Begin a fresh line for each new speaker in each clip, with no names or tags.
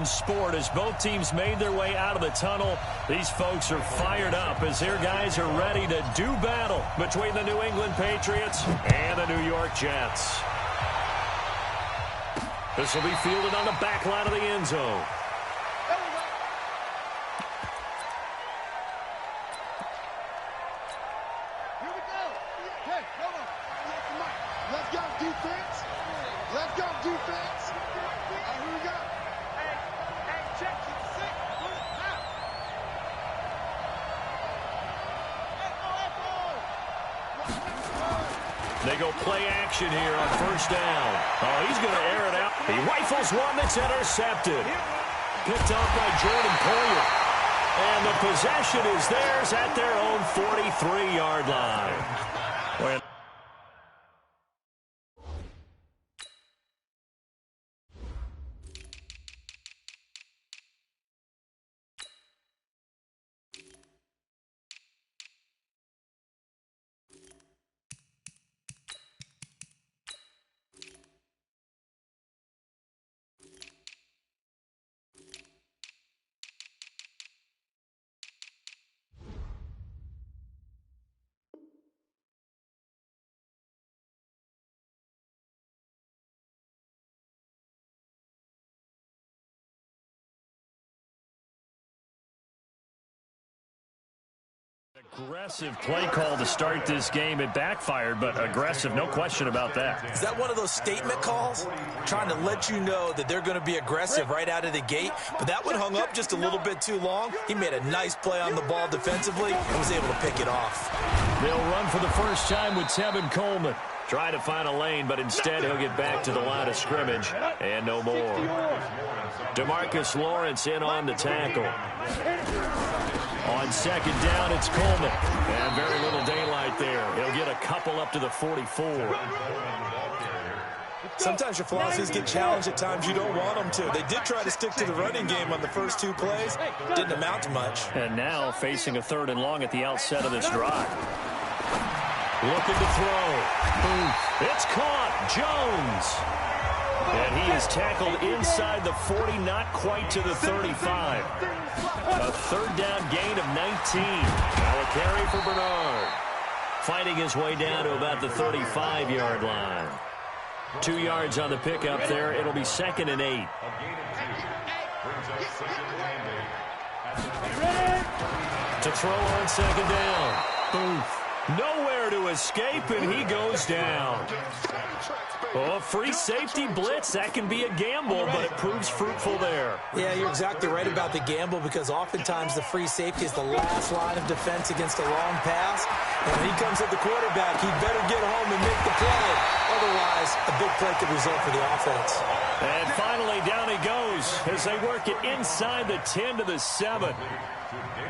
in sport as both teams made their way out of the tunnel. These folks are fired up as their guys are ready to do battle between the New England Patriots and the New York Jets. This will be fielded on the back line of the end zone. They go play action here on first down. Oh, he's going to air it out. He rifles one that's intercepted. Picked off by Jordan Poyer. And the possession is theirs at their own 43-yard line. Well, aggressive play call to start this game. It backfired, but aggressive, no question about that.
Is that one of those statement calls? Trying to let you know that they're going to be aggressive right out of the gate, but that one hung up just a little bit too long. He made a nice play on the ball defensively and was able to pick it off.
They'll run for the first time with Tevin Coleman. Try to find a lane, but instead he'll get back to the line of scrimmage and no more. DeMarcus Lawrence in on the tackle. On second down, it's Coleman. And very little daylight there. He'll get a couple up to the 44.
Sometimes your philosophies get challenged at times you don't want them to. They did try to stick to the running game on the first two plays. Didn't amount to much.
And now facing a 3rd and long at the outset of this drive. Looking to throw. It's caught. Jones. And he is tackled inside the 40, not quite to the 35. A 3rd down gain of 19. Now a carry for Bernard. Fighting his way down to about the 35-yard line. 2 yards on the pickup there. It'll be 2nd and 8. To throw on 2nd down. Booth. Nowhere to escape, and he goes down. Oh, free safety blitz. That can be a gamble, but it proves fruitful there.
Yeah, you're exactly right about the gamble because oftentimes the free safety is the last line of defense against a long pass. And when he comes at the quarterback, he better get home and make the play. Otherwise, a big play could result for the offense.
And finally, down he goes as they work it inside the 10 to the 7.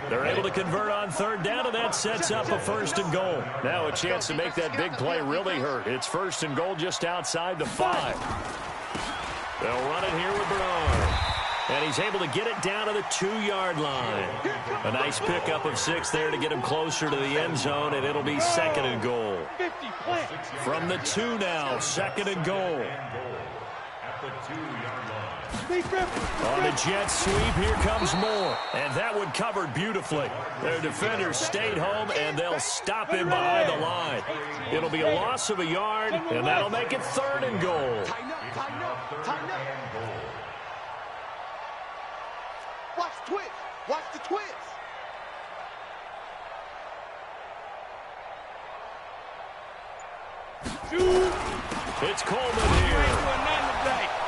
They're able to convert on 3rd down, and that sets up a 1st and goal. Now a chance to make that big play really hurt. It's 1st and goal just outside the 5. They'll run it here with Bernard. And he's able to get it down to the 2-yard line. A nice pickup of 6 there to get him closer to the end zone, and it'll be 2nd and goal. From the 2 now, 2nd and goal. On the Jets sweep, here comes Moore. And that one covered beautifully. Their defenders stayed home, and they'll stop him behind the line. It'll be a loss of a yard, and that'll make it 3rd and goal.
Watch the twist. Watch the twist.
It's Coleman here.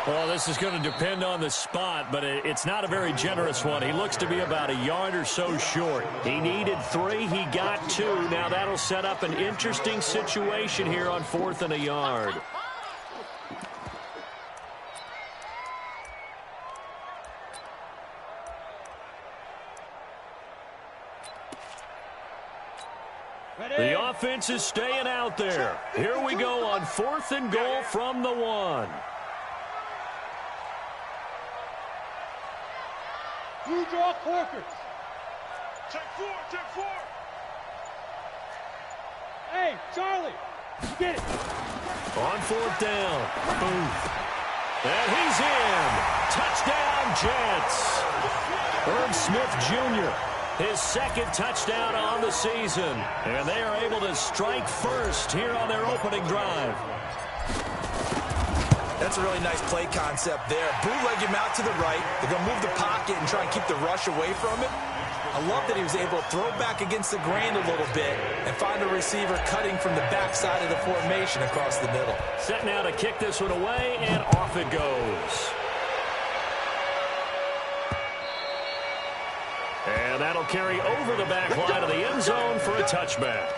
Well, this is going to depend on the spot, but it's not a very generous one. He looks to be about a yard or so short. He needed 3. He got 2. Now that'll set up an interesting situation here on 4th and a yard. The offense is staying out there. Here we go on 4th and goal from the 1.
Two draw Corkers.
Check 4, check 4.
Hey, Charlie, get it.
On 4th down. Booth. And he's in. Touchdown, Jets. Herb Smith Jr., his second touchdown on the season. And they are able to strike first here on their opening drive.
That's a really nice play concept there. Bootleg him out to the right. They're going to move the pocket and try and keep the rush away from it. I love that he was able to throw back against the grain a little bit and find a receiver cutting from the backside of the formation across the middle.
Set now to kick this one away, and off it goes. And that'll carry over the back line of the end zone for a touchback.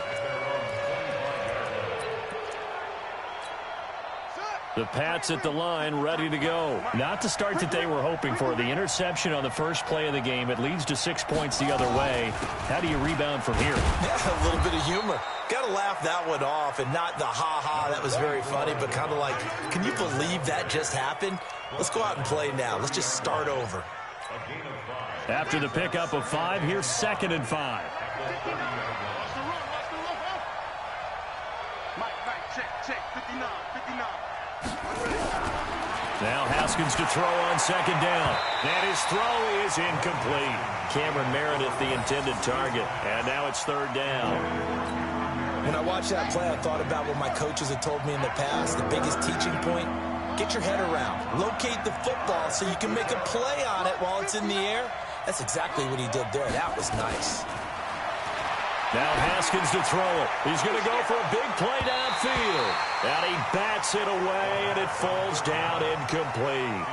The Pats at the line, ready to go. Not the start that they were hoping for. The interception on the first play of the game. It leads to 6 points the other way. How do you rebound from here?
Yeah, a little bit of humor. Got to laugh that one off, and not the ha-ha, that was very funny, but kind of like, can you believe that just happened? Let's go out and play now. Let's just start over.
After the pickup of 5, here's 2nd and 5.
Check, 59.
Now Haskins to throw on 2nd down. And his throw is incomplete. Cameron Meredith, the intended target. And now it's 3rd down.
When I watched that play, I thought about what my coaches had told me in the past. The biggest teaching point, get your head around. Locate the football so you can make a play on it while it's in the air. That's exactly what he did there. That was nice.
Now Haskins to throw it. He's going to go for a big play downfield. And he bats it away, and it falls down incomplete.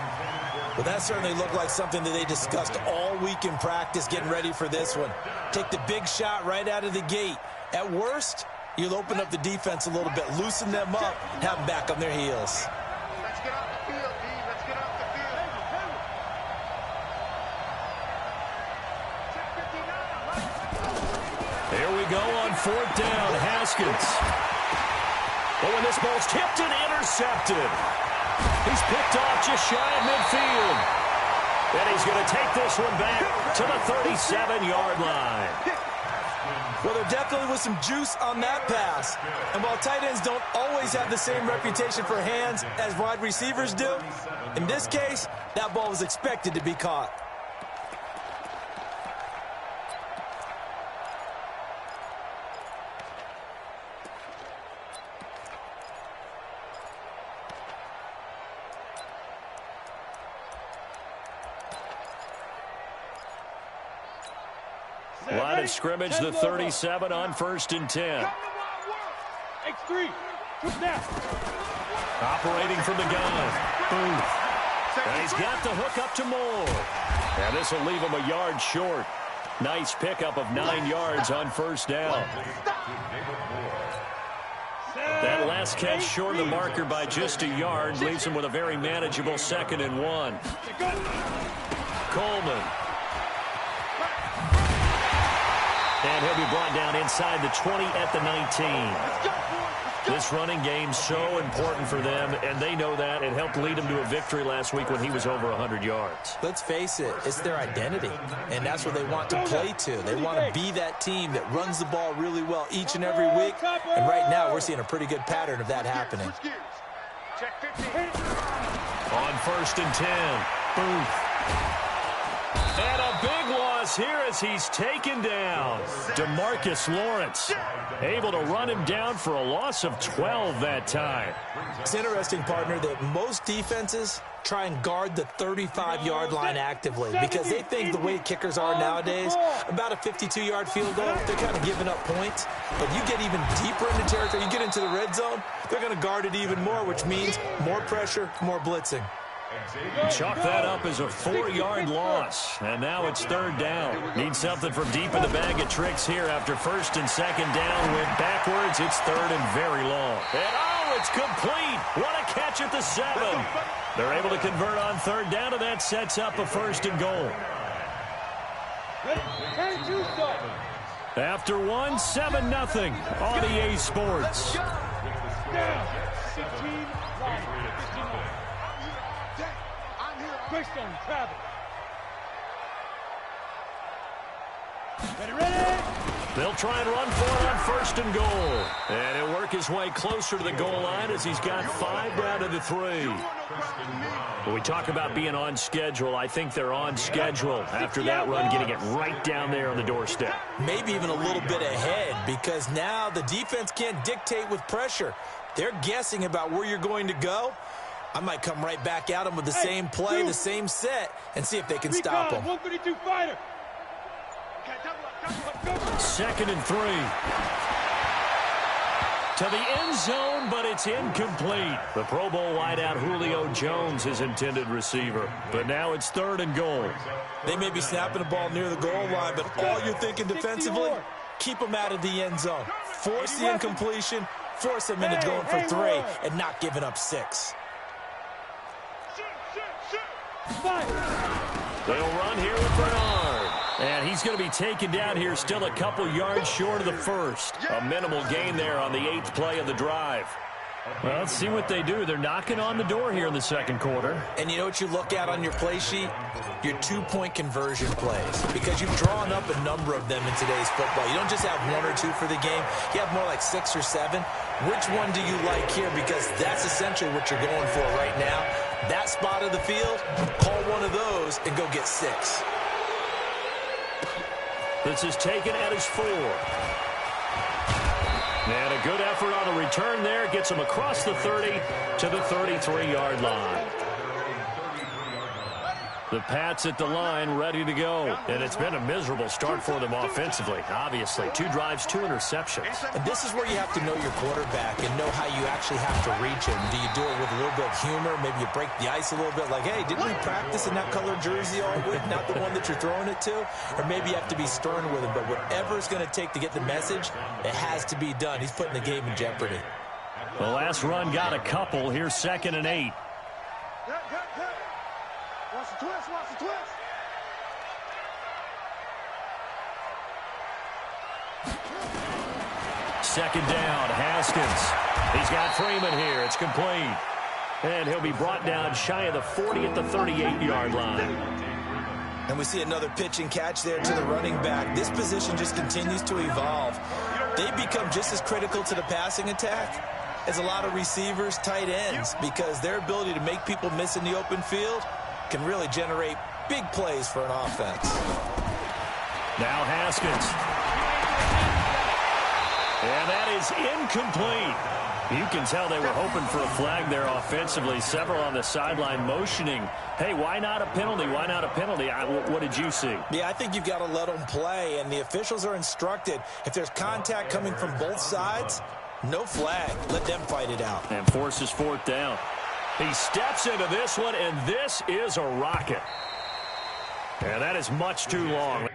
Well, that certainly looked like something that they discussed all week in practice getting ready for this one. Take the big shot right out of the gate. At worst, you'll open up the defense a little bit, loosen them up, have them back on their heels.
Let's get off the field, D. Let's get off the field.
Here we go on 4th down. Haskins. Oh, and this ball's tipped and intercepted. He's picked off just shy of midfield. And he's going to take this one back to the 37-yard line.
Well, there definitely was some juice on that pass. And while tight ends don't always have the same reputation for hands as wide receivers do, in this case, that ball was expected to be caught.
Line of scrimmage, the 37 on 1st and 10.
X3. Snap.
Operating from the gun. Booth. And he's got the hook up to Moore. And this will leave him a yard short. Nice pickup of 9 yards on 1st down. That last catch short of the marker by just a yard leaves him with a very manageable 2nd and 1. Coleman. And he'll be brought down inside the 20 at the 19. This running game's so important for them, and they know that. It helped lead them to a victory last week when he was over 100 yards.
Let's face it, it's their identity, and that's what they want to play to. They want to be that team that runs the ball really well each and every week, and right now we're seeing a pretty good pattern of that happening.
On 1st and 10, Booth. And a big loss here as he's taken down. DeMarcus Lawrence able to run him down for a loss of 12 that time.
It's interesting, partner, that most defenses try and guard the 35-yard line actively because they think the way kickers are nowadays, about a 52-yard field goal, they're kind of giving up points. But you get even deeper into territory, you get into the red zone, they're going to guard it even more, which means more pressure, more blitzing.
Chalk that up as a 4-yard loss. And now it's 3rd down. Need something from deep in the bag of tricks here after 1st and 2nd down. Went backwards. It's 3rd and very long. And oh, it's complete. What a catch at the 7. They're able to convert on 3rd down, and that sets up a 1st and goal. After 1, 7-0 on EA Sports.
Greystone, travel. Ready, ready.
They'll try and run for it on first and goal. And he'll work his way closer to the goal line as he's got 5 down to the 3. When we talk about being on schedule, I think they're on schedule after that run, getting it right down there on the doorstep.
Maybe even a little bit ahead, because now the defense can't dictate with pressure. They're guessing about where you're going to go. I might come right back at them with the same play, the same set, and see if they can stop them.
132 fighter.
2nd and 3. To the end zone, but it's incomplete. The Pro Bowl wideout Julio Jones is intended receiver. But now it's 3rd and goal.
They may be snapping the ball near the goal line, but all you're thinking defensively, keep them out of the end zone. Force the incompletion, force them into going for 3, and not giving up 6.
They'll run here with Bernard. And he's going to be taken down here, still a couple yards short of the first. A minimal gain there on the 8th play of the drive. Well, let's see what they do. They're knocking on the door here in the 2nd quarter.
And you know what you look at on your play sheet? Your 2-point conversion plays. Because you've drawn up a number of them in today's football. You don't just have 1 or 2 for the game. You have more like 6 or 7. Which one do you like here? Because that's essentially what you're going for right now. That spot of the field, call one of those and go get 6.
This is taken at his 4. And a good effort on the return there. Gets him across the 30 to the 33-yard line. The Pats at the line, ready to go. And it's been a miserable start for them offensively. Obviously, 2 drives, 2 interceptions.
And this is where you have to know your quarterback and know how you actually have to reach him. Do you do it with a little bit of humor? Maybe you break the ice a little bit like, hey, didn't we practice in that colored jersey all week? Not the one that you're throwing it to? Or maybe you have to be stern with him. But whatever it's going to take to get the message, it has to be done. He's putting the game in jeopardy.
The last run got a couple. Here's 2nd and 8.
Watch the twist, watch the twist.
Second down, Haskins. He's got Freeman here. It's complete. And he'll be brought down shy of the 40 at the 38-yard line.
And we see another pitch and catch there to the running back. This position just continues to evolve. They become just as critical to the passing attack as a lot of receivers, tight ends, because their ability to make people miss in the open field can really generate big plays for an offense.
Now Haskins. And that is incomplete. You can tell they were hoping for a flag there offensively. Several on the sideline motioning, hey, why not a penalty? Why not a penalty? What did you see?
Yeah, I think you've got to let them play, and the officials are instructed, if there's contact coming from both sides, no flag. Let them fight it out.
And forces 4th down. He steps into this one, and this is a rocket. And that is much too long.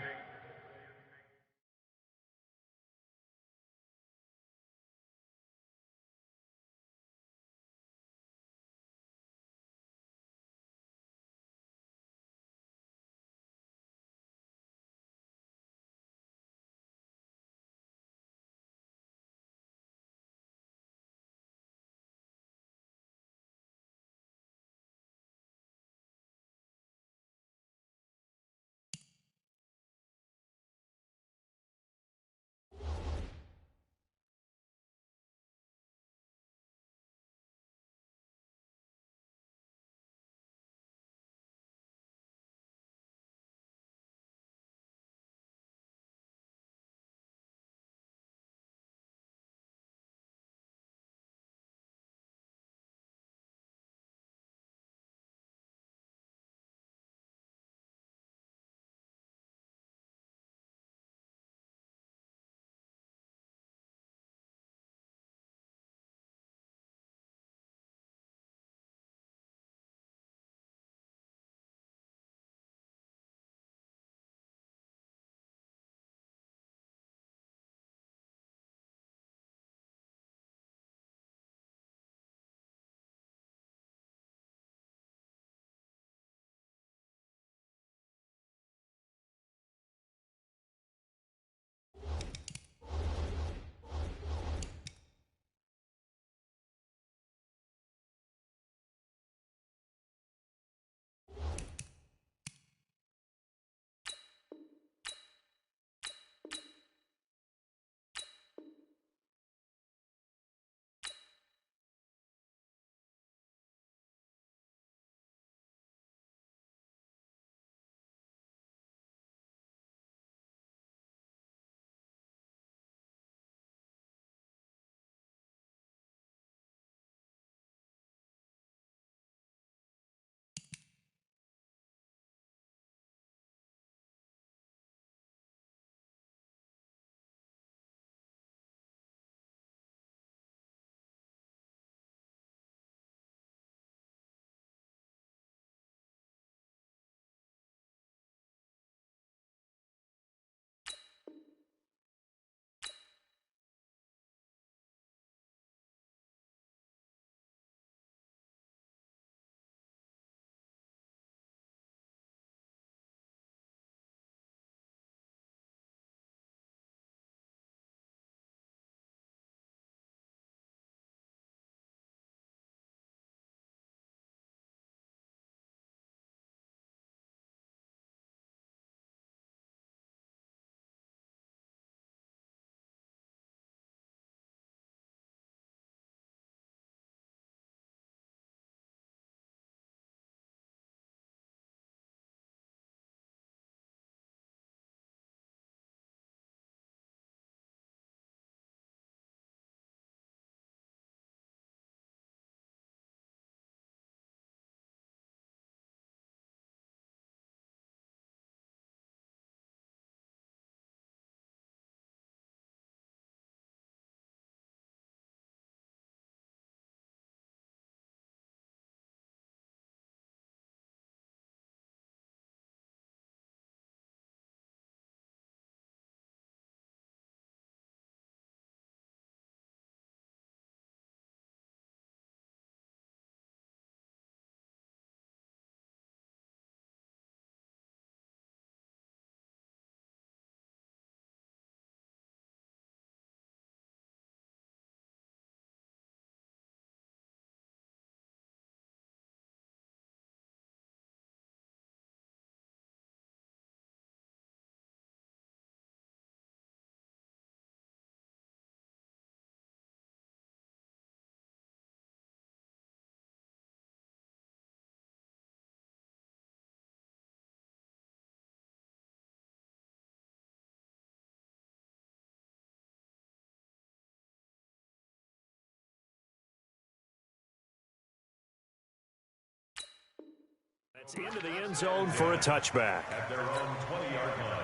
It's into the end zone for a touchback.
At their own 20-yard line.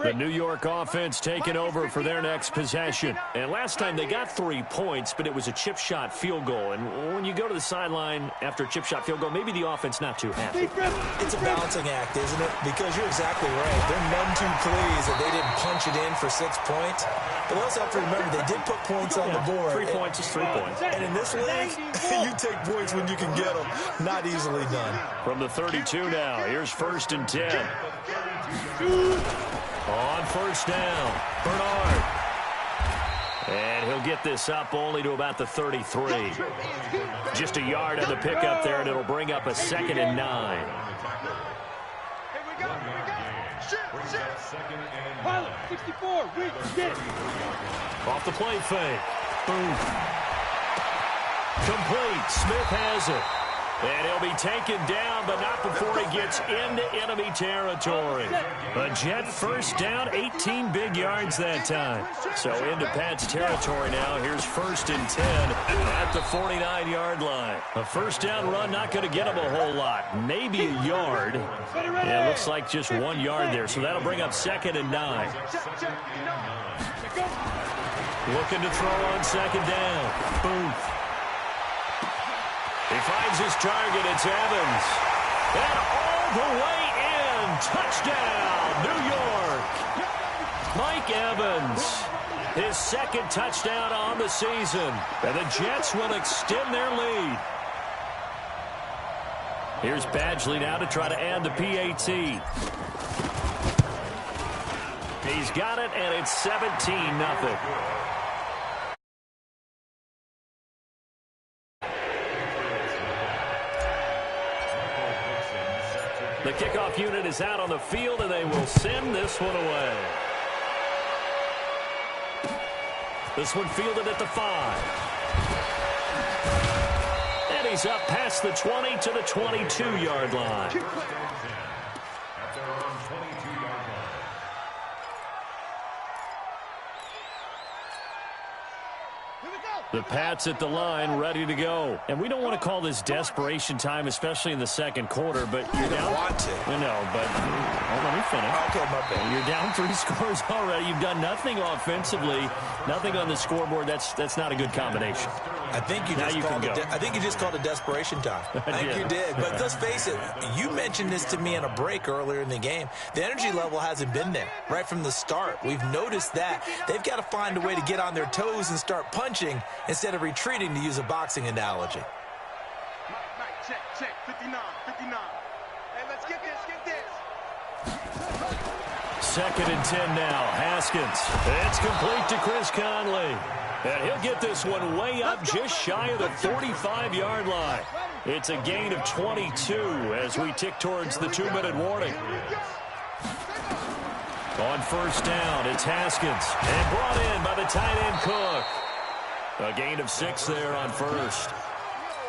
The New York offense taking over for their next possession. And last time they got 3 points, but it was a chip shot field goal. And when you go to the sideline after a chip shot field goal, maybe the offense not too happy.
It's a balancing act, isn't it? Because you're exactly right. They're none too pleased that they didn't punch it in for 6 points. But they also have to remember they did put points on the board.
3 points is 3 points.
And in this league, you take points when you can get them. Not easily done.
From the 32 now, here's 1st and 10. On 1st down, Bernard. And he'll get this up only to about the 33. Just a yard on the pickup there, and it'll bring up a 2nd and 9.
Here we go.
Pilot, 64, reach, get.
Off the play fake. Boom. Complete. Smith has it. And he'll be taken down, but not before he gets into enemy territory. A Jet 1st down, 18 big yards that time. So into Pat's territory now. Here's 1st and 10 at the 49-yard line. A 1st down run, not going to get him a whole lot. Maybe a yard. Yeah, looks like just 1 yard there. So that'll bring up 2nd and 9. Looking to throw on 2nd down. Boom. He finds his target. It's Evans. And all the way in. Touchdown, New York. Mike Evans. His 2nd touchdown on the season. And the Jets will extend their lead. Here's Badgley now to try to add the PAT. He's got it, and it's 17-0. The kickoff unit is out on the field, and they will send this one away. This one fielded at the 5. And he's up past the 20 to the 22-yard line. The Pats at the line, ready to go. And we don't want to call this desperation time, especially in the 2nd quarter, but you're down.
Want to.
I know, but let me finish.
Okay, my bad.
You're down 3 scores already. You've done nothing offensively, nothing on the scoreboard. That's not a good combination.
I think you just called it desperation time. I think you did. But let's face it, you mentioned this to me in a break earlier in the game. The energy level hasn't been there right from the start. We've noticed that. They've got to find a way to get on their toes and start punching instead of retreating, to use a boxing analogy.
Mike, check, 59. Hey, let's get this.
2nd and 10 now. Haskins. It's complete to Chris Conley. And he'll get this one way up just shy of the 45-yard line. It's a gain of 22 as we tick towards the 2-minute warning. On 1st down, it's Haskins. And brought in by the tight end Cook. A gain of 6 there on 1st.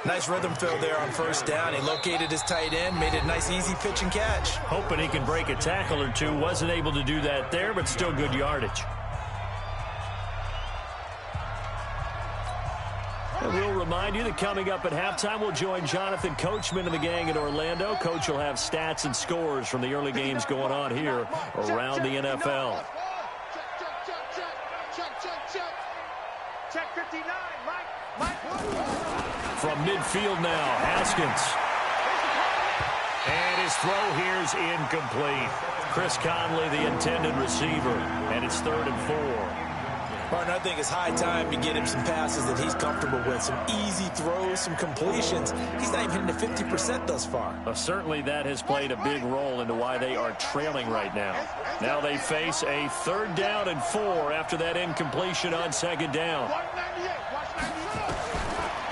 Nice rhythm fill there on 1st down. He located his tight end, made it a nice, easy pitch and catch.
Hoping he can break a tackle or two. Wasn't able to do that there, but still good yardage. And we'll remind you that coming up at halftime, we'll join Jonathan Coachman and the gang in Orlando. Coach will have stats and scores from the early games going on here around the NFL.
Check 59, Mike.
From midfield now, Haskins. And his throw here's incomplete. Chris Conley, the intended receiver, and it's 3rd and 4.
Martin, I think it's high time to get him some passes that he's comfortable with, some easy throws, some completions. He's not even hitting the 50% thus far.
Certainly that has played a big role into why they are trailing right now. Now they face a 3rd down and 4 after that incompletion on 2nd down.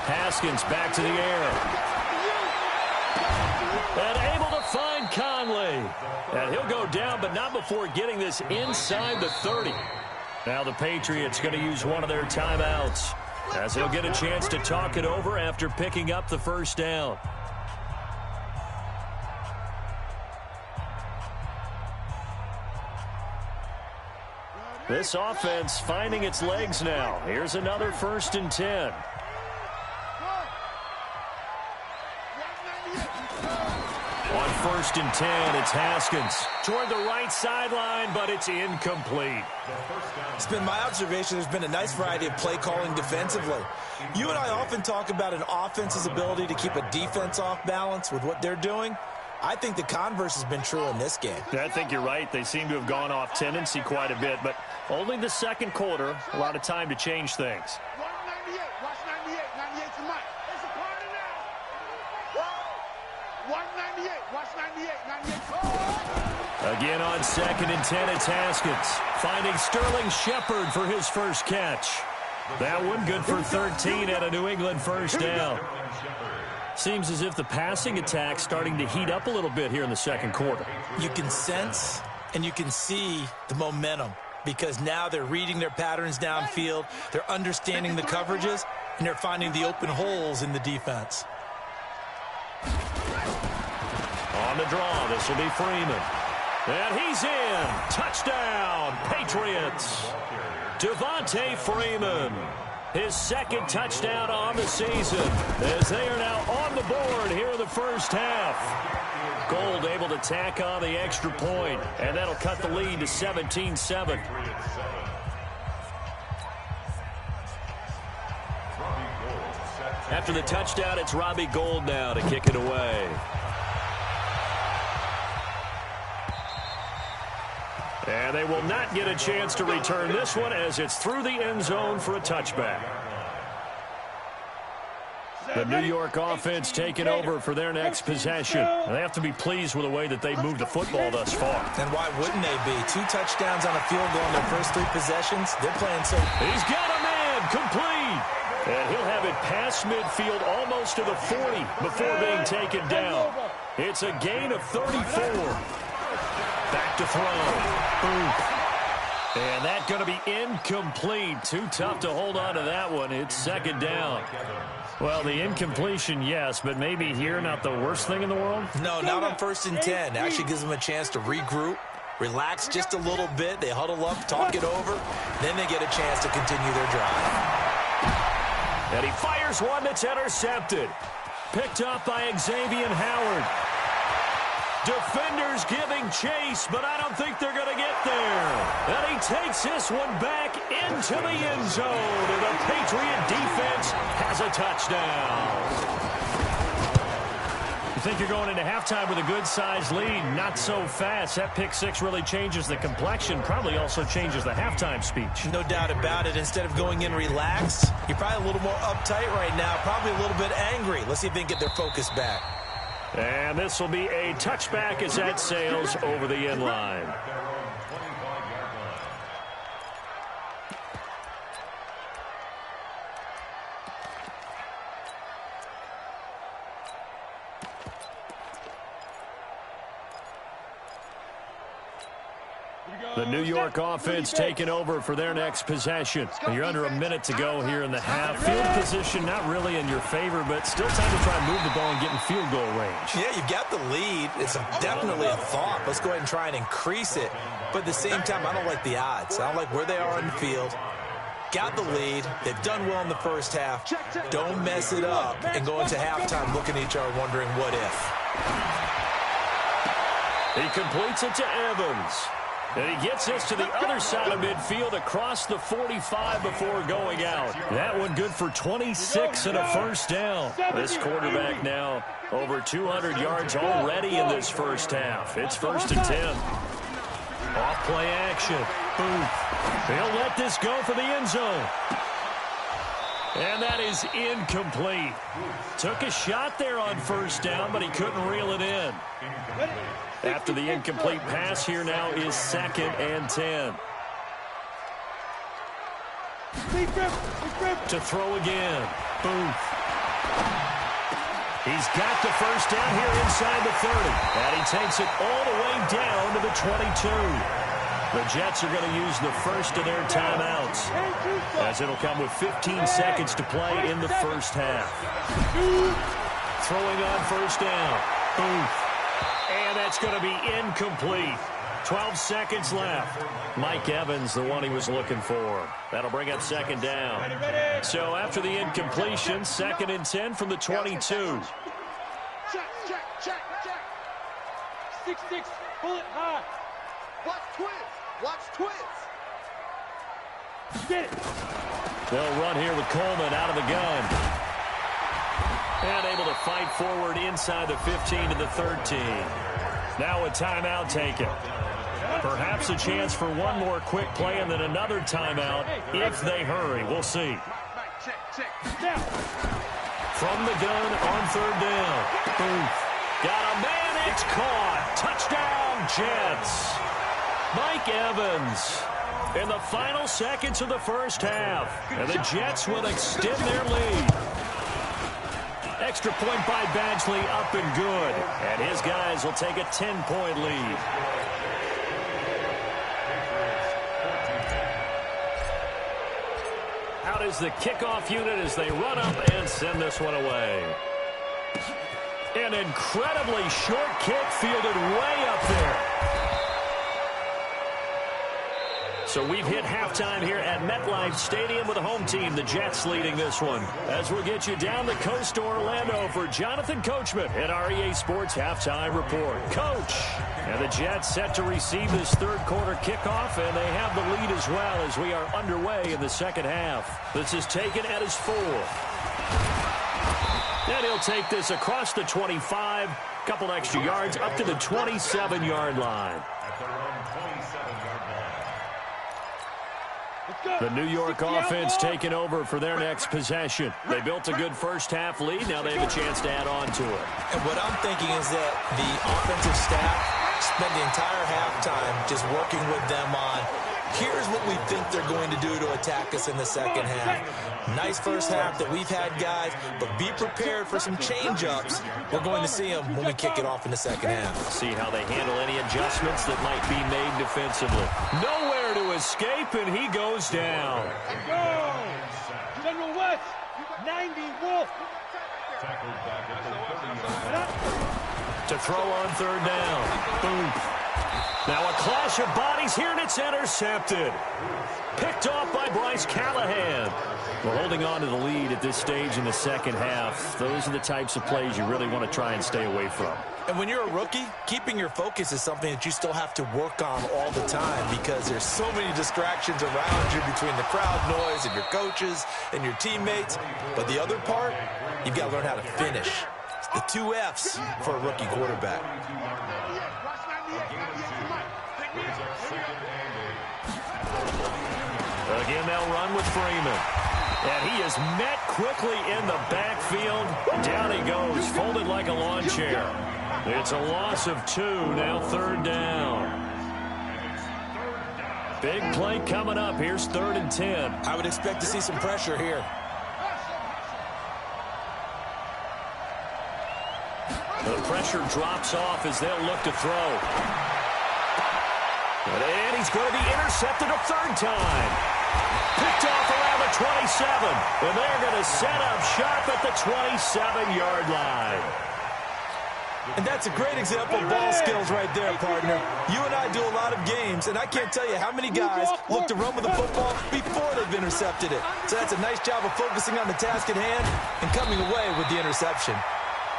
Haskins back to the air. And able to find Conley. And he'll go down, but not before getting this inside the 30. Now the Patriots going to use one of their timeouts as he'll get a chance to talk it over after picking up the 1st down. This offense finding its legs now. Here's another 1st and 10. On 1st and 10, it's Haskins. Toward the right sideline, but it's incomplete.
It's been my observation there's been a nice variety of play calling defensively. You and I often talk about an offense's ability to keep a defense off balance with what they're doing. I think the converse has been true in this game.
I think you're right. They seem to have gone off tendency quite a bit, but only the second quarter, a lot of time to change things.
198, watch 98, 98 to Mike. It's a party now. 198, watch 98, 98 to Mike.
Again on 2nd and 10, it's Haskins. Finding Sterling Shepard for his first catch. That one good for 13 at a New England first down. Seems as if the passing attack's starting to heat up a little bit here in the second quarter.
You can sense and you can see the momentum because now they're reading their patterns downfield, they're understanding the coverages, and they're finding the open holes in the defense.
On the draw, this will be Freeman. And he's in. Touchdown, Patriots. Devontae Freeman. His 2nd touchdown on the season as they are now on the board here in the first half. Gold able to tack on the extra point, and that'll cut the lead to 17-7. After the touchdown, it's Robbie Gould now to kick it away. And they will not get a chance to return this one as it's through the end zone for a touchback. The New York offense taking over for their next possession. And they have to be pleased with the way that they've moved the football thus far.
And why wouldn't they be? 2 touchdowns on a field goal in their first 3 possessions. They're playing so...
He's got a man, complete. And he'll have it past midfield almost to the 40 before being taken down. It's a gain of 34. Back to throw. Ooh. And that's going to be incomplete. Too tough to hold on to that one. It's 2nd down. Well, the incompletion, yes, but maybe here not the worst thing in the world?
No, not on 1st and 10. Actually gives them a chance to regroup, relax just a little bit. They huddle up, talk it over. Then they get a chance to continue their drive.
And he fires one that's intercepted. Picked up by Xavier Howard. Defenders giving chase, but I don't think they're going to get there. And he takes this one back into the end zone. And the Patriot defense has a touchdown. You think you're going into halftime with a good-sized lead. Not so fast. That pick 6 really changes the complexion. Probably also changes the halftime speech.
No doubt about it. Instead of going in relaxed, you're probably a little more uptight right now. Probably a little bit angry. Let's see if they can get their focus back.
And this will be a touchback as that sails over the end line. The New York offense taking over for their next possession. You're under a minute to go here in the half. Field position not really in your favor, but still time to try and move the ball and get in field goal range.
Yeah, you've got the lead. It's definitely a thought. Let's go ahead and try and increase it. But at the same time, I don't like the odds. I don't like where they are in the field. Got the lead. They've done well in the first half. Don't mess it up and go into halftime looking at each other wondering what if.
He completes it to Evans. And he gets this to the other side of midfield across the 45 before going out. That one good for 26 and a first down. This quarterback now over 200 yards already in this first half. It's 1st and 10. Off play action. Booth. They'll let this go for the end zone. And that is incomplete. Took a shot there on first down, but he couldn't reel it in. After the incomplete pass, here now is 2nd and 10. To throw again. Booth. He's got the first down here inside the 30. And he takes it all the way down to the 22. The Jets are going to use the first of their timeouts, as it'll come with 15 seconds to play in the first half. Throwing on first down. Booth. And that's going to be incomplete. 12 seconds left. Mike Evans, the one he was looking for. That'll bring up second down. So after the incompletion, 2nd and 10 from the 22.
Check, check, check, check.
6-6, pull it high.
Watch twins. Watch twins.
Get it.
They'll run here with Coleman out of the gun. And able to fight forward inside the 15 to the 13. Now a timeout taken. Perhaps a chance for one more quick play and then another timeout if they hurry. We'll see.
Check, check.
Now.
From the gun on 3rd down. Booth. Got a man. It's caught. Touchdown, Jets. Mike Evans in the final seconds of the first half. And the Jets will extend their lead. Extra point by Badgley, up and good. And his guys will take a 10-point lead. Out is the kickoff unit as they run up and send this one away. An incredibly short kick fielded way up there. So we've hit halftime here at MetLife Stadium with the home team, the Jets, leading this one. As we'll get you down the coast to Orlando for Jonathan Coachman at our EA Sports Halftime Report. Coach! And the Jets set to receive this third quarter kickoff, and they have the lead as well as we are underway in the second half. This is taken at his 4th. And he'll take this across the 25, couple extra yards up to the 27-yard line. The New York offense taking over for their next possession. They built a good first-half lead. Now they have a chance to add on to it.
And what I'm thinking is that the offensive staff spent the entire halftime just working with them on, here's what we think they're going to do to attack us in the second half. Nice first half that we've had, guys, but be prepared for some change-ups. We're going to see them when we kick it off in the second half.
See how they handle any adjustments that might be made defensively. Nowhere to escape, and he goes down.
Go! General West, 90 Wolf.
To throw on 3rd down. Boom. Now a clash of bodies here, and it's intercepted. Picked off by Bryce Callahan. We're holding on to the lead at this stage in the second half. Those are the types of plays you really want to try and stay away from.
And when you're a rookie, keeping your focus is something that you still have to work on all the time because there's so many distractions around you between the crowd noise and your coaches and your teammates. But the other part, you've got to learn how to finish. It's the 2 F's for a rookie quarterback.
Again, they'll run with Freeman. And he is met quickly in the backfield. Down he goes, folded like a lawn chair. It's a loss of 2, now 3rd down. Big play coming up. Here's 3rd and 10.
I would expect to see some pressure here.
The pressure drops off as they'll look to throw. And he's going to be intercepted a 3rd time. Picked off around the 27. And they're going to set up shop at the 27-yard line.
And that's a great example of ball skills right there, partner. You and I do a lot of games, and I can't tell you how many guys look to run with the football before they've intercepted it. So that's a nice job of focusing on the task at hand and coming away with the interception.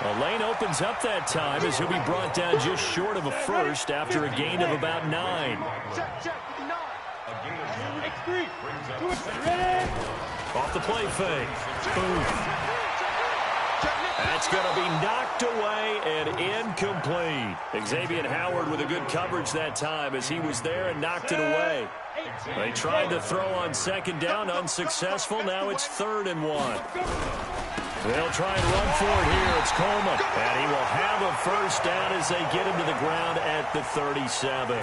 Well, lane opens up that time as he'll be brought down just short of a first after a gain of about 9. Off the play fake. Boom. That's going to be knocked away and incomplete. Xavier Howard with a good coverage that time as he was there and knocked it away. They tried to throw on 2nd down, unsuccessful. Now it's 3rd and 1. They'll try and run for it here. It's Coleman. And he will have a first down as they get him to the ground at the 37.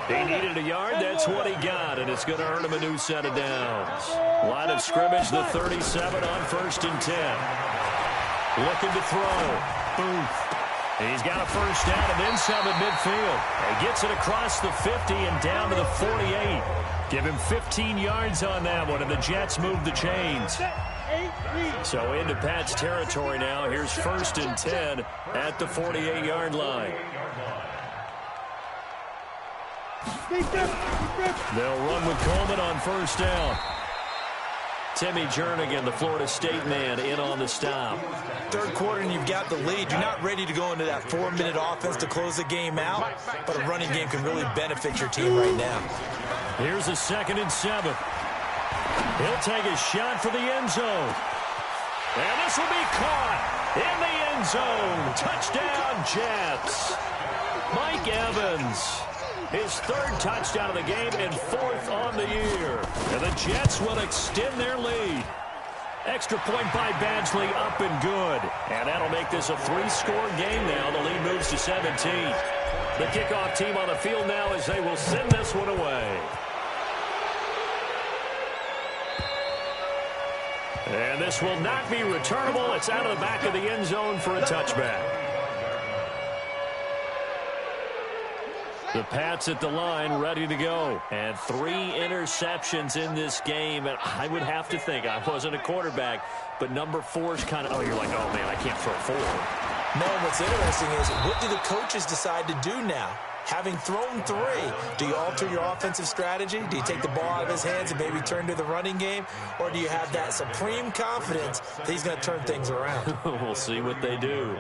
He needed a yard. That's what he got, and it's going to earn him a new set of downs. Line of scrimmage, the 37 on 1st and 10. Looking to throw. Booth. He's got a first down and then some at midfield. He gets it across the 50 and down to the 48. Give him 15 yards on that one, and the Jets move the chains. So into Pat's territory now. Here's 1st and 10 at the 48-yard line. They'll run with Coleman on first down. Timmy Jernigan, the Florida State man, in on the stop.
Third quarter and you've got the lead. You're not ready to go into that 4-minute offense to close the game out, but a running game can really benefit your team right now.
Here's a 2nd and 7. He'll take a shot for the end zone. And this will be caught in the end zone. Touchdown, Jets. Mike Evans. His 3rd touchdown of the game and 4th on the year. And the Jets will extend their lead. Extra point by Badgley, up and good. And that'll make this a 3-score game now. The lead moves to 17. The kickoff team on the field now as they will send this one away. And this will not be returnable. It's out of the back of the end zone for a touchback. The Pats at the line, ready to go. And 3 interceptions in this game. And I would have to think, I wasn't a quarterback, but number 4 is kind of, you're like, oh, man, I can't throw 4.
No, what's interesting is, what do the coaches decide to do now? Having thrown 3, do you alter your offensive strategy? Do you take the ball out of his hands and maybe turn to the running game? Or do you have that supreme confidence that he's going to turn things around?
We'll see what they do.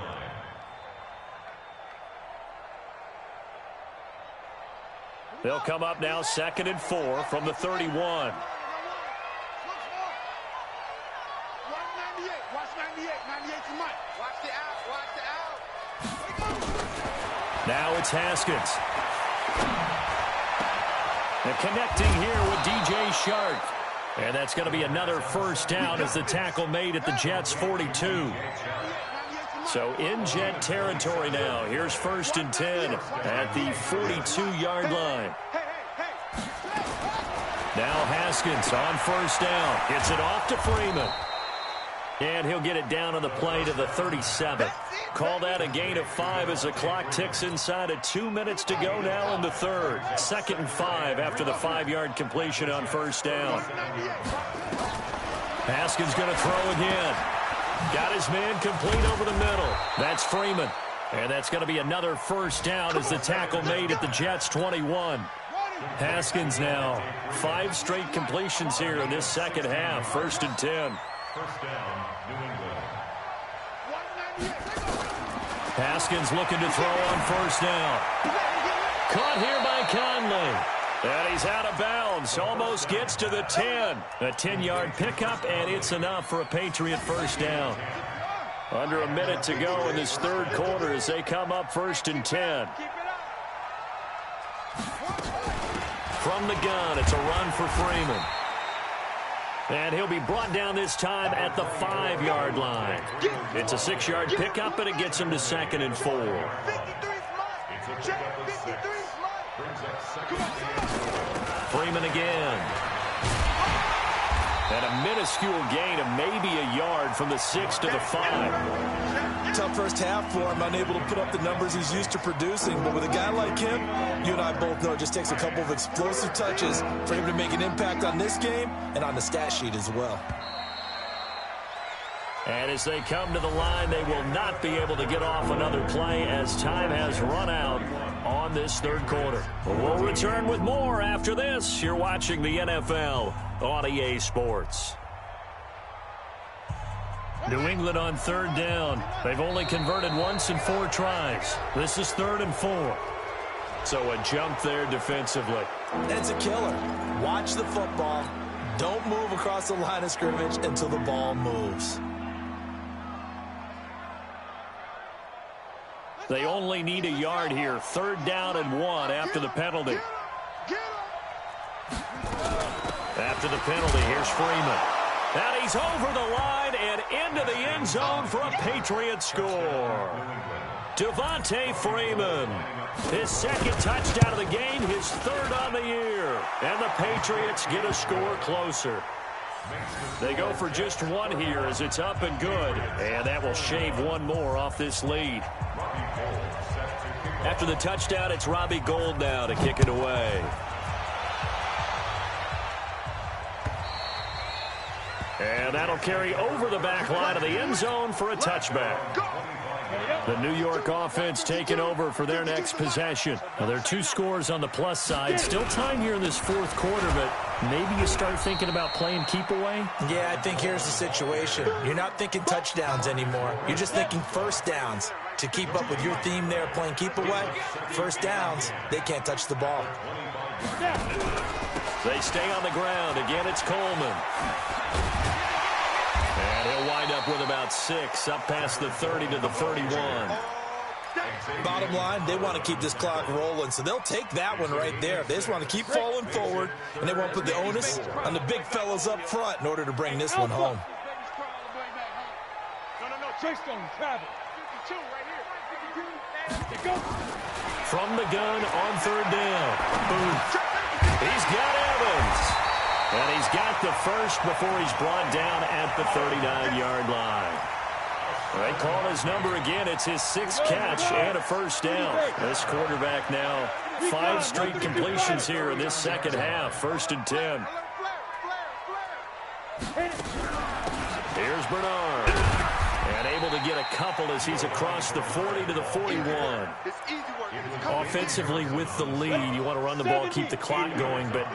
They'll come up now 2nd and 4 from the 31.
Watch 98. 98 to Mike. Watch the out.
Now it's Haskins. And connecting here with DJ Shark. And that's going to be another first down as the tackle made at the Jets' 42. So in Jet territory now. Here's 1st and 10 at the 42-yard line. Now Haskins on first down. Gets it off to Freeman. And he'll get it down on the play to the 37. Call that a gain of 5 as the clock ticks inside of 2 minutes to go now in the 3rd. 2nd and 5 after the 5-yard completion on first down. Haskins going to throw again. Got his man complete over the middle. That's Freeman. And that's going to be another first down as the tackle made at the Jets' 21. Haskins now 5 straight completions here in this second half. 1st and 10.
First down, New England.
Haskins looking to throw on first down. Caught here by Conley. And he's out of bounds. Almost gets to the 10. A 10-yard pickup, and it's enough for a Patriot first down. Under a minute to go in this 3rd quarter as they come up 1st and 10. From the gun, it's a run for Freeman. And he'll be brought down this time at the 5-yard line. It's a 6-yard pickup, and it gets him to 2nd and 4. Freeman again. And a minuscule gain of maybe a yard from the 6 to the 5.
Tough first half for him, unable to put up the numbers he's used to producing. But with a guy like him, you and I both know it just takes a couple of explosive touches for him to make an impact on this game and on the stat sheet as well.
And as they come to the line, they will not be able to get off another play as time has run out on this 3rd quarter. We'll return with more after this. You're watching the NFL on EA Sports. New England on 3rd down. They've only converted once in 4 tries. This is 3rd and 4. So a jump there defensively.
It's a killer. Watch the football. Don't move across the line of scrimmage until the ball moves.
They only need a yard here. 3rd down and 1 after the penalty. After the penalty, here's Freeman. And he's over the line and into the end zone for a Patriot score. Devontae Freeman. His 2nd touchdown of the game, his 3rd on the year. And the Patriots get a score closer. They go for just 1 here as it's up and good. And that will shave 1 more off this lead. After the touchdown, it's Robbie Gould now to kick it away. And that'll carry over the back line of the end zone for a touchback. The New York offense taking over for their next possession. Now, there are 2 scores on the plus side. Still time here in this fourth quarter, but maybe you start thinking about playing keep away?
Yeah, I think here's the situation. You're not thinking touchdowns anymore. You're just thinking first downs. To keep up with your theme there, playing keep away, first downs, they can't touch the ball.
They stay on the ground. Again, it's Coleman. And he'll wind up with about 6, up past the 30 to the 31.
Bottom line, they want to keep this clock rolling, so they'll take that one right there. They just want to keep falling forward, and they won't put the onus on the big fellas up front in order to bring this one home.
Chase on travel.
From the gun on third down. Boom. He's got Evans. And he's got the first before he's brought down at the 39-yard line. They call his number again. It's his 6th catch and a first down. This quarterback now 5 straight completions here in this second half. 1st and 10. Here's Bernard. And able to get a couple as he's across the 40 to the 41. Offensively with the lead, you want to run the ball, keep the clock going, but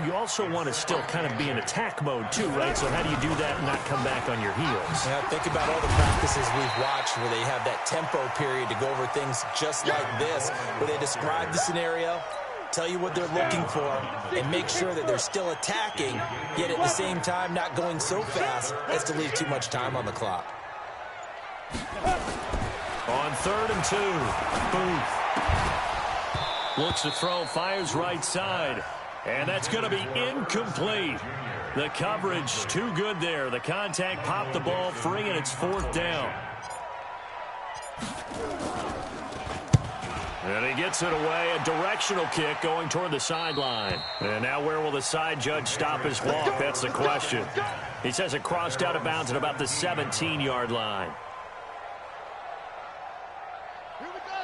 you also want to still kind of be in attack mode too, right? So how do you do that and not come back on your heels?
Yeah, think about all the practices we've watched where they have that tempo period to go over things just like this, where they describe the scenario, tell you what they're looking for, and make sure that they're still attacking, yet at the same time not going so fast as to leave too much time on the clock.
On 3rd and 2, Booth. Looks to throw, fires right side. And that's going to be incomplete. The coverage too good there. The contact popped the ball free, and it's 4th down. And he gets it away. A directional kick going toward the sideline. And now where will the side judge stop his walk? That's the question. He says it crossed out of bounds at about the 17-yard line.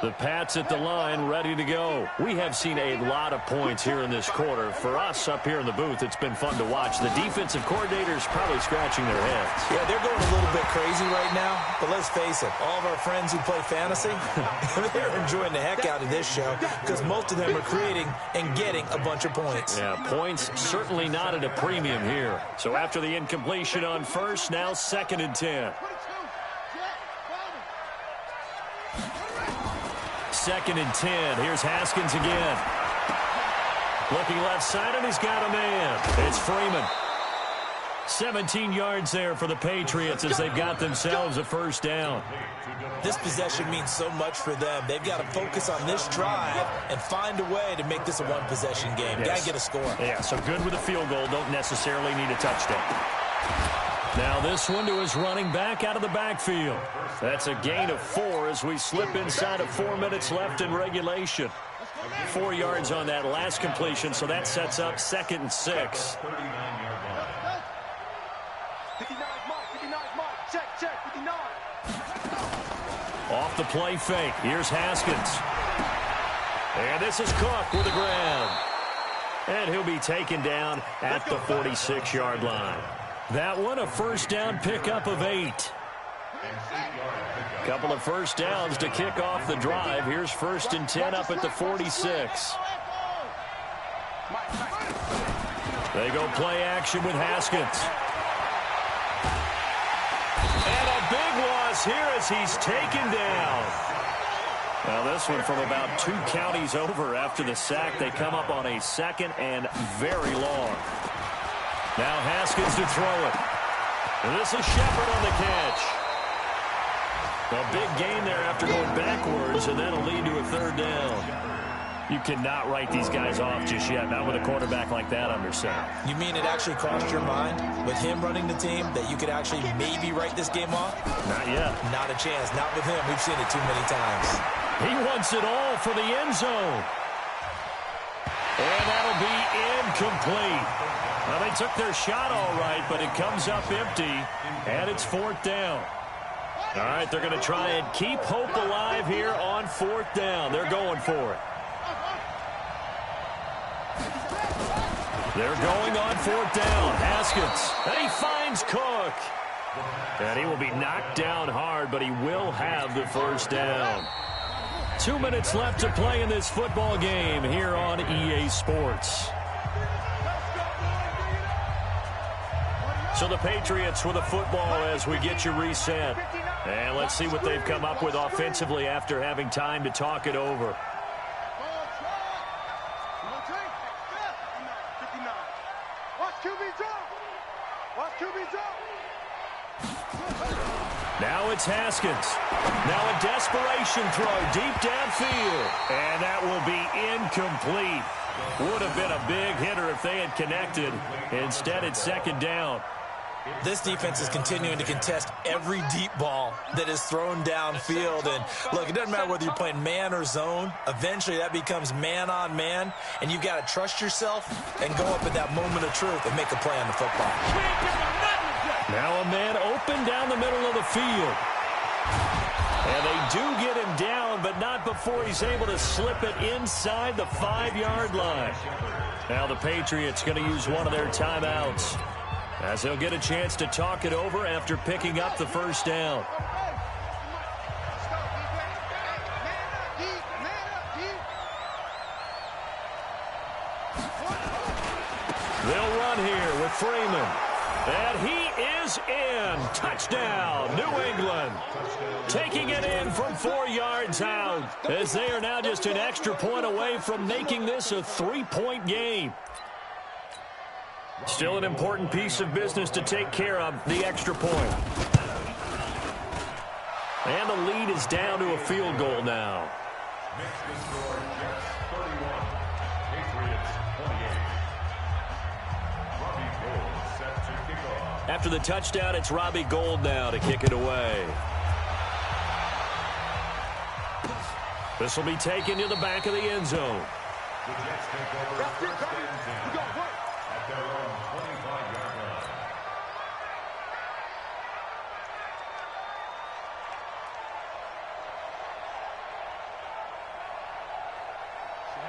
The Pats at the line, ready to go. We have seen a lot of points here in this quarter. For us up here in the booth, it's been fun to watch. The defensive coordinators probably scratching their heads.
Yeah, they're going a little bit crazy right now. But let's face it, all of our friends who play fantasy, they're enjoying the heck out of this show because most of them are creating and getting a bunch of points.
Yeah, points certainly not at a premium here. So after the incompletion on first, now 2nd and 10. 2nd and 10. Here's Haskins again. Looking left side, and he's got a man. It's Freeman. 17 yards there for the Patriots as they've got themselves a first down.
This possession means so much for them. They've got to focus on this drive and find a way to make this a one-possession game.
Yes.
Got to get a score.
Yeah, so good with a field goal. Don't necessarily need a touchdown. Now this one to his running back out of the backfield. That's a gain of 4 as we slip inside of 4 minutes left in regulation. 4 yards on that last completion, so that sets up 2nd and 6. Off the play fake. Here's Haskins. And this is Cook with the grab. And he'll be taken down at the 46-yard line. That one a first down pickup of 8. Couple of first downs to kick off the drive. Here's 1st and 10 up at the 46. They go play action with Haskins. And a big loss here as he's taken down. Now this one from about 2 counties over after the sack. They come up on a 2nd and very long. Now Haskins to throw it. And this is Shepard on the catch. A big gain there after going backwards, and that'll lead to a 3rd down. You cannot write these guys off just yet, not with a quarterback like that under center.
You mean it actually crossed your mind with him running the team that you could actually maybe write this game off?
Not yet.
Not a chance. Not with him. We've seen it too many times.
He wants it all for the end zone. And that'll be incomplete. Well, they took their shot all right, but it comes up empty, and it's 4th down. All right, they're going to try and keep hope alive here on 4th down. They're going for it. They're going on 4th down. Haskins, and he finds Cook. And he will be knocked down hard, but he will have the first down. 2 minutes left to play in this football game here on EA Sports. So the Patriots with the football as we get you reset. And let's see what they've come up with offensively after having time to talk it over. Now it's Haskins. Now a desperation throw deep downfield. And that will be incomplete. Would have been a big hitter if they had connected. Instead, it's second down.
This defense is continuing to contest every deep ball that is thrown downfield. And, look, it doesn't matter whether you're playing man or zone. Eventually, that becomes man-on-man, and you've got to trust yourself and go up at that moment of truth and make a play on the football.
Now a man open down the middle of the field. And they do get him down, but not before he's able to slip it inside the 5-yard line. Now the Patriots going to use one of their timeouts, as they'll get a chance to talk it over after picking up the first down. They'll run here with Freeman. And he is in. Touchdown, New England. Taking it in from 4 yards out, as they are now just an extra point away from making this a 3-point game. Still an important piece of business to take care of, the extra point. And the lead is down to a field goal now.
Next score, Jets 31, Patriots 28. Robbie Gould set to kick off.
After the touchdown, it's Robbie Gould now to kick it away. This will be taken to the back of the end zone.
The Jets take over first and 10 at their own 25-yard line.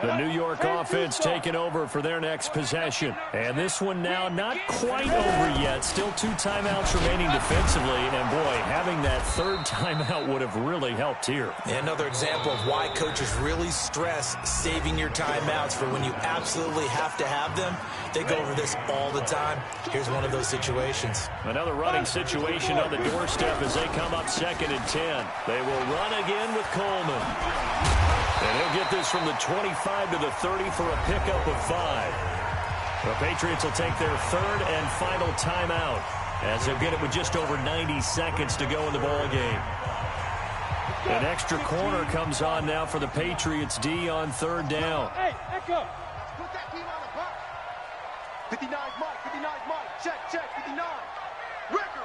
The New York offense taking over for their next possession. And this one now not quite over yet. Still 2 timeouts remaining defensively. And, boy, having that third timeout would have really helped here.
Another example of why coaches really stress saving your timeouts for when you absolutely have to have them. They go over this all the time. Here's one of those situations.
Another running situation on the doorstep as they come up 2nd and 10. They will run again with Coleman. And he'll get this from the 25 to the 30 for a pickup of 5. The Patriots will take their third and final timeout, as they'll get it with just over 90 seconds to go in the ball game. An extra corner comes on now for the Patriots D on 3rd down.
Hey, echo.
Put that team on the box. 59 Mike, 59 Mike. Check, 59. Record.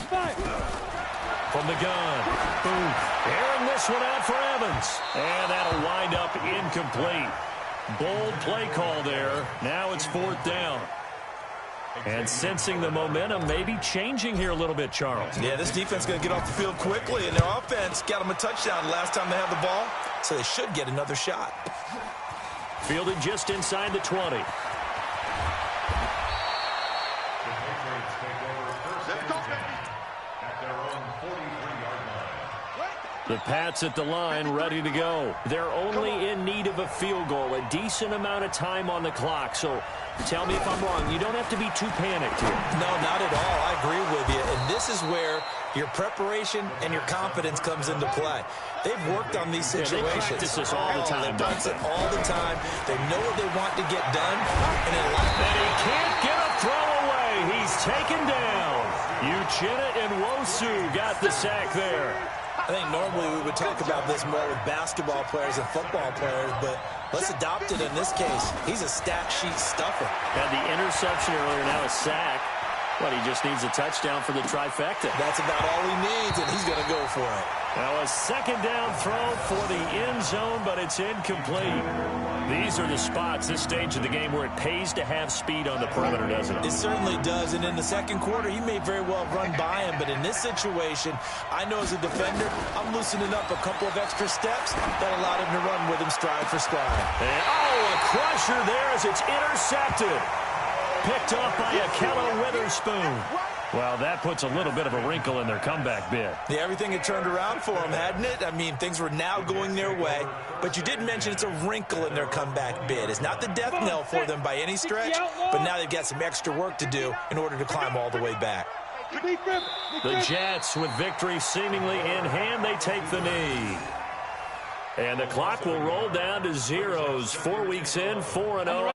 Five.
From the gun. Boom. Airing this one out for Evans. And that'll wind up incomplete. Bold play call there. Now it's 4th down. And sensing the momentum maybe changing here a little bit, Charles.
Yeah, this defense is going to get off the field quickly, and their offense got them a touchdown last time they had the ball, so they should get another shot.
Fielded just inside the 20. The Pats at the line, ready to go. They're only in need of a field goal, a decent amount of time on the clock. So tell me if I'm wrong. You don't have to be too panicked here.
No, not at all. I agree with you. And this is where your preparation and your confidence comes into play. They've worked on these situations.
Yeah, they practice this all the time.
They practice it all the time. They know what they want to get done. And
he can't get a throw away. He's taken down. Uchenna and Wosu got the sack there.
I think normally we would talk about this more with basketball players and football players, but let's adopt it in this case. He's a stat sheet stuffer.
Had the interception earlier, now a sack. But he just needs a touchdown for the trifecta.
That's about all he needs, and he's going to go for it.
Now a 2nd down throw for the end zone, but it's incomplete. These are the spots, this stage of the game, where it pays to have speed on the perimeter, doesn't it?
It certainly does, and in the second quarter, he may very well run by him, but in this situation, I know as a defender, I'm loosening up a couple of extra steps that allowed him to run with him stride for stride.
And, a crusher there as it's intercepted. Picked off by Akello Witherspoon. Well, that puts a little bit of a wrinkle in their comeback bid.
Yeah, everything had turned around for them, hadn't it? I mean, things were now going their way. But you did mention it's a wrinkle in their comeback bid. It's not the death knell for them by any stretch, but now they've got some extra work to do in order to climb all the way back.
The Jets, with victory seemingly in hand, they take the knee. And the clock will roll down to zeros. 4 weeks in, 4-0.